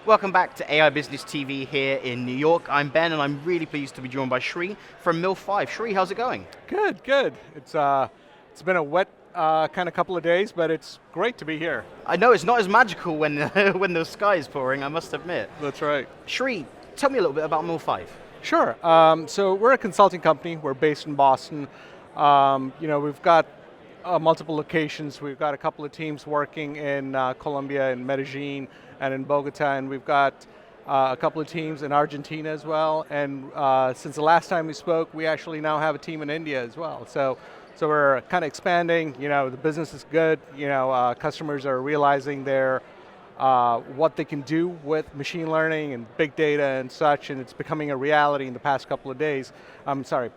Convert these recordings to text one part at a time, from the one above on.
Welcome back to AI Business TV here in New York. I'm Ben, and I'm really pleased to be joined by Shri from Mill5. Shri, how's it going? Good, good. It's been a wet kind of couple of days, but it's great to be here. I know it's not as magical when when the sky is pouring, I must admit. That's right. Shri, tell me a little bit about Mill5. Sure. So we're a consulting company. We're based in Boston. We've got multiple locations. We've got a couple of teams working in Colombia, in Medellin, and in Bogota, and we've got a couple of teams in Argentina as well. And since the last time we spoke, we actually now have a team in India as well. So we're kind of expanding. The business is good. Customers are realizing what they can do with machine learning and big data and such, and it's becoming a reality in the past couple of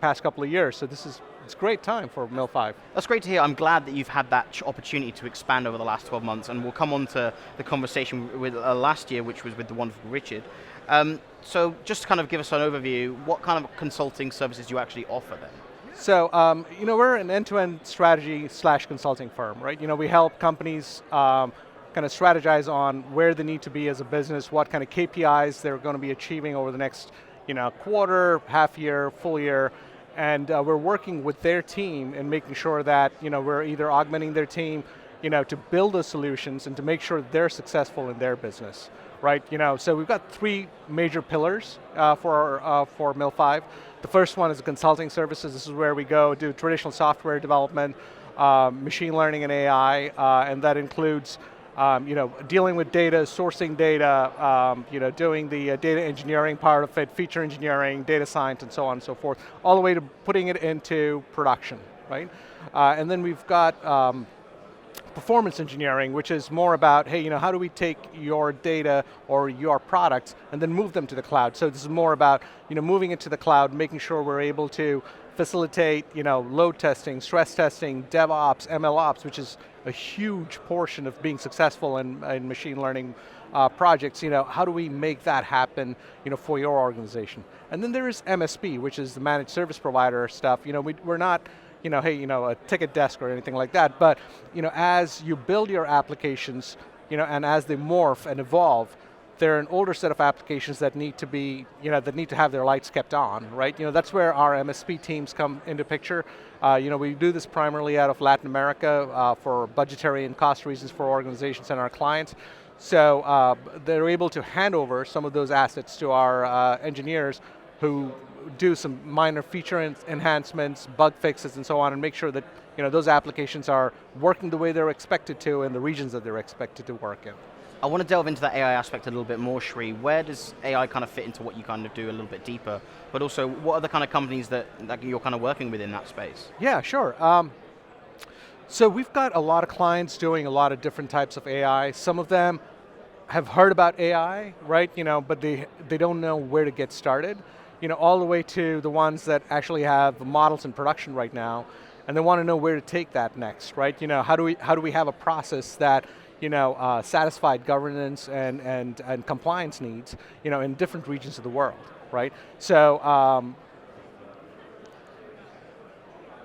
past couple of years. So it's a great time for Mill5. That's great to hear. I'm glad that you've had that opportunity to expand over the last 12 months, and we'll come on to the conversation with last year, which was with the wonderful Richard. So just to kind of give us an overview, what kind of consulting services do you actually offer then? So, we're an end-to-end strategy / consulting firm, right? We help companies kind of strategize on where they need to be as a business, what kind of KPIs they're going to be achieving over the next, quarter, half year, full year, and we're working with their team and making sure that, we're either augmenting their team, to build those solutions and to make sure that they're successful in their business, right? So we've got three major pillars for Mill5. The first one is consulting services. This is where we go do traditional software development, machine learning and AI, and that includes dealing with data, sourcing data, doing the data engineering part of it, feature engineering, data science, and so on and so forth, all the way to putting it into production, right? And then we've got performance engineering, which is more about, hey, how do we take your data or your products and then move them to the cloud? So this is more about, moving it to the cloud, making sure we're able to facilitate, load testing, stress testing, DevOps, MLOps, which is a huge portion of being successful in machine learning projects. How do we make that happen, for your organization? And then there is MSP, which is the managed service provider stuff. We're not, a ticket desk or anything like that, but, as you build your applications, and as they morph and evolve, they're an older set of applications that need to be, that need to have their lights kept on, right? That's where our MSP teams come into picture. We do this primarily out of Latin America for budgetary and cost reasons for organizations and our clients. So they're able to hand over some of those assets to our engineers who do some minor feature enhancements, bug fixes, and so on, and make sure that those applications are working the way they're expected to in the regions that they're expected to work in. I want to delve into that AI aspect a little bit more, Shri. Where does AI kind of fit into what you kind of do a little bit deeper? But also, what are the kind of companies that you're kind of working with in that space? Yeah, sure. So we've got a lot of clients doing a lot of different types of AI. Some of them have heard about AI, right? But they don't know where to get started. All the way to the ones that actually have models in production right now, and they want to know where to take that next, right? How do we have a process that satisfied governance and compliance needs, in different regions of the world, right? So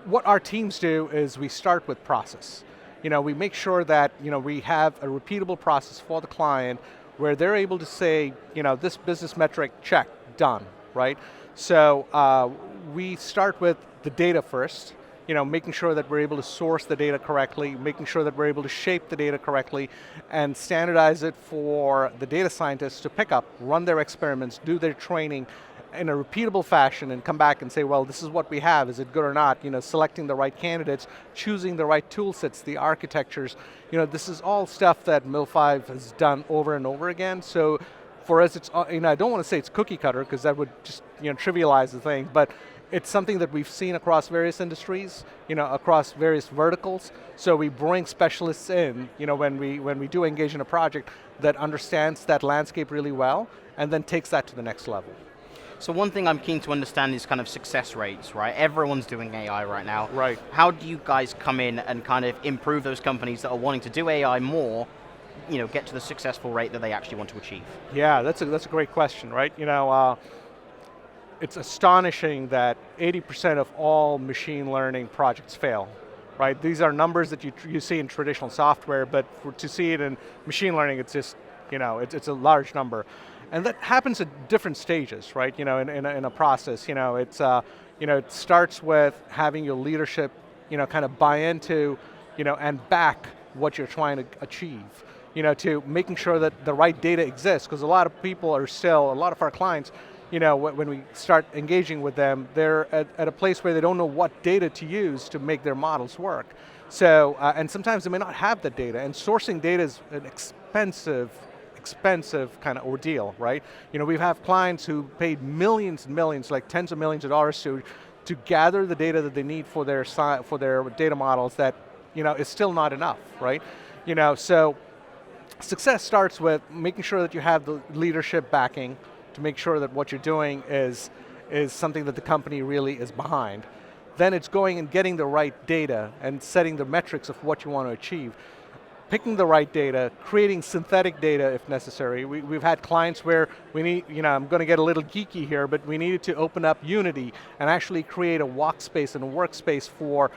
what our teams do is we start with process. We make sure that we have a repeatable process for the client where they're able to say, this business metric, check, done, right? So we start with the data first, making sure that we're able to source the data correctly, making sure that we're able to shape the data correctly, and standardize it for the data scientists to pick up, run their experiments, do their training in a repeatable fashion, and come back and say, well, this is what we have, is it good or not? Selecting the right candidates, choosing the right tool sets, the architectures. This is all stuff that Mill5 has done over and over again. So for us, it's, I don't want to say it's cookie cutter, because that would just trivialize the thing, but it's something that we've seen across various industries, across various verticals. So we bring specialists in, when we do engage in a project that understands that landscape really well, and then takes that to the next level. So one thing I'm keen to understand is kind of success rates, right? Everyone's doing AI right now. Right. How do you guys come in and kind of improve those companies that are wanting to do AI more, get to the successful rate that they actually want to achieve? Yeah, that's a great question, right? It's astonishing that 80% of all machine learning projects fail, right? These are numbers that you see in traditional software, but to see it in machine learning, it's just It's a large number. And that happens at different stages, right? In a process, it starts with having your leadership, kind of buy into, and back what you're trying to achieve. To making sure that the right data exists, because a lot of our clients, when we start engaging with them, they're at a place where they don't know what data to use to make their models work. So, and sometimes they may not have the data, and sourcing data is an expensive kind of ordeal, right? We have clients who paid millions and millions, like tens of millions of dollars to gather the data that they need for their data models that, is still not enough, right? So success starts with making sure that you have the leadership backing to make sure that what you're doing is something that the company really is behind. Then it's going and getting the right data and setting the metrics of what you want to achieve. Picking the right data, creating synthetic data if necessary. We've had clients where we need, I'm going to get a little geeky here, but we needed to open up Unity and actually create a walk space and a workspace for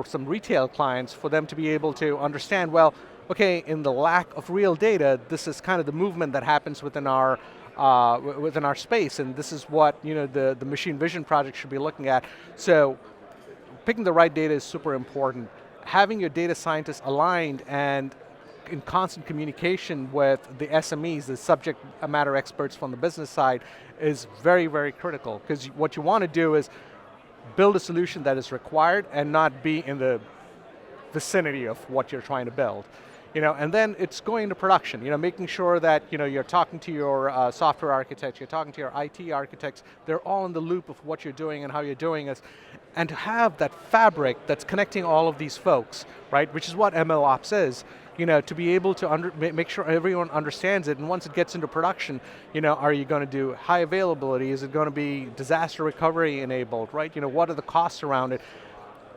some retail clients for them to be able to understand, well, okay, in the lack of real data, this is kind of the movement that happens within our space, and this is what the machine vision project should be looking at. So picking the right data is super important. Having your data scientists aligned and in constant communication with the SMEs, the subject matter experts from the business side, is very, very critical, because what you want to do is build a solution that is required and not be in the vicinity of what you're trying to build. And then it's going into production, making sure that you're talking to your software architects, you're talking to your IT architects, they're all in the loop of what you're doing and how you're doing it, and to have that fabric that's connecting all of these folks, right, which is what MLOps is, to be able to make sure everyone understands it, and once it gets into production, are you going to do high availability, is it going to be disaster recovery enabled, right, what are the costs around it?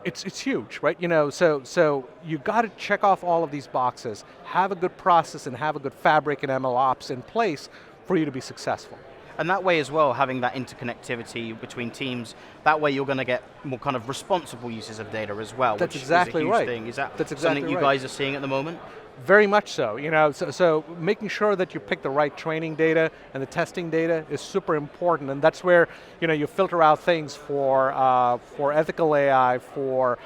It's huge, right? So you got to check off all of these boxes, have a good process and have a good fabric and MLOps in place for you to be successful. And that way as well, having that interconnectivity between teams, that way you're going to get more kind of responsible uses of data as well, That's which exactly is a huge right. thing. Is that That's something exactly you right. guys are seeing at the moment? Very much so, so making sure that you pick the right training data and the testing data is super important, and that's where you filter out things for ethical AI, for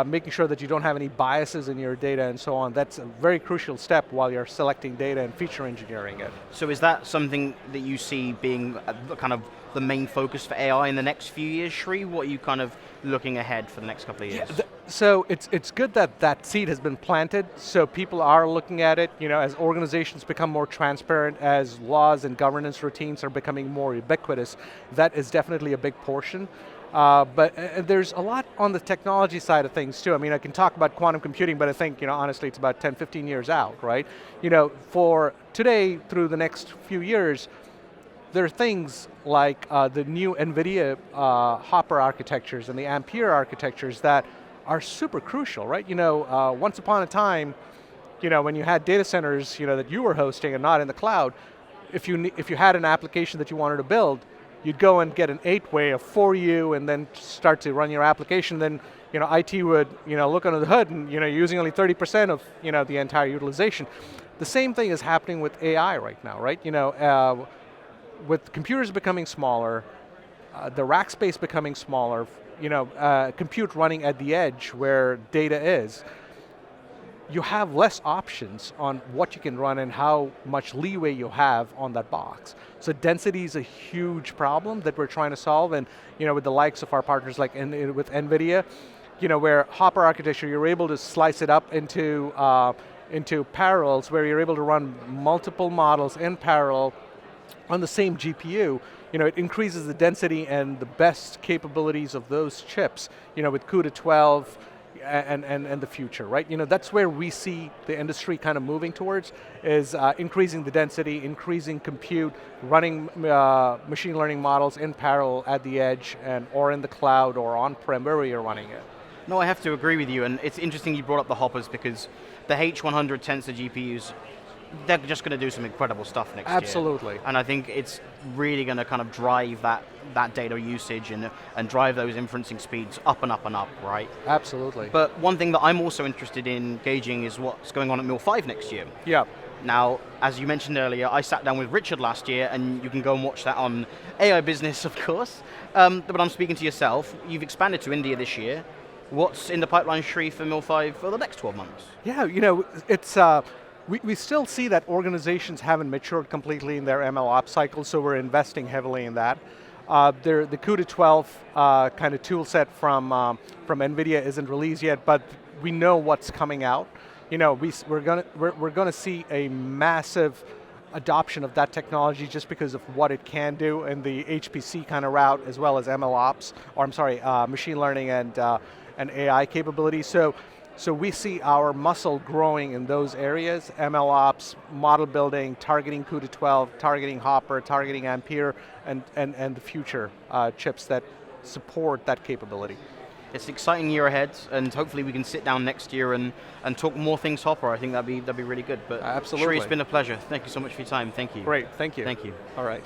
making sure that you don't have any biases in your data and so on. That's a very crucial step while you're selecting data and feature engineering it. So is that something that you see being kind of the main focus for AI in the next few years, Shri? What are you kind of looking ahead for the next couple of years? Yeah, so it's good that seed has been planted, so people are looking at it, as organizations become more transparent, as laws and governance routines are becoming more ubiquitous. That is definitely a big portion. But there's a lot on the technology side of things too. I can talk about quantum computing, but I think, honestly, it's about 10, 15 years out, right? For today through the next few years, there are things like the new NVIDIA Hopper architectures and the Ampere architectures that are super crucial, right? Once upon a time, when you had data centers, that you were hosting and not in the cloud, if you had an application that you wanted to build, you'd go and get an 8-way for you and then start to run your application. Then, IT would, look under the hood and, you're using only 30% of, the entire utilization. The same thing is happening with AI right now, right? With computers becoming smaller, the rack space becoming smaller, compute running at the edge where data is, you have less options on what you can run and how much leeway you have on that box. So density is a huge problem that we're trying to solve, and with the likes of our partners like with NVIDIA, where Hopper architecture, you're able to slice it up into parallels where you're able to run multiple models in parallel on the same GPU. It increases the density and the best capabilities of those chips, with CUDA 12 and the future, right? That's where we see the industry kind of moving towards, is increasing the density, increasing compute, running machine learning models in parallel at the edge or in the cloud or on-prem, wherever you're running it. No, I have to agree with you, and it's interesting you brought up the Hoppers, because the H100 Tensor GPUs, they're just going to do some incredible stuff next year. Absolutely. And I think it's really going to kind of drive that data usage and drive those inferencing speeds up and up and up, right? Absolutely. But one thing that I'm also interested in gauging is what's going on at Mill5 next year. Yeah. Now, as you mentioned earlier, I sat down with Richard last year, and you can go and watch that on AI Business, of course. But I'm speaking to yourself. You've expanded to India this year. What's in the pipeline, Shri, for Mill5 for the next 12 months? Yeah, it's we still see that organizations haven't matured completely in their MLOps cycle, so we're investing heavily in that. The CUDA 12 kind of tool set from NVIDIA isn't released yet, but we know what's coming out. We're gonna see a massive adoption of that technology just because of what it can do in the HPC kind of route, as well as MLOps, or I'm sorry, machine learning and AI capabilities. So we see our muscle growing in those areas: MLOps, model building, targeting CUDA 12, targeting Hopper, targeting Ampere, and the future chips that support that capability. It's an exciting year ahead, and hopefully we can sit down next year and talk more things Hopper. I think that'd be really good. But Absolutely. Shri, it's been a pleasure. Thank you so much for your time. Thank you. Great, thank you. Thank you. All right.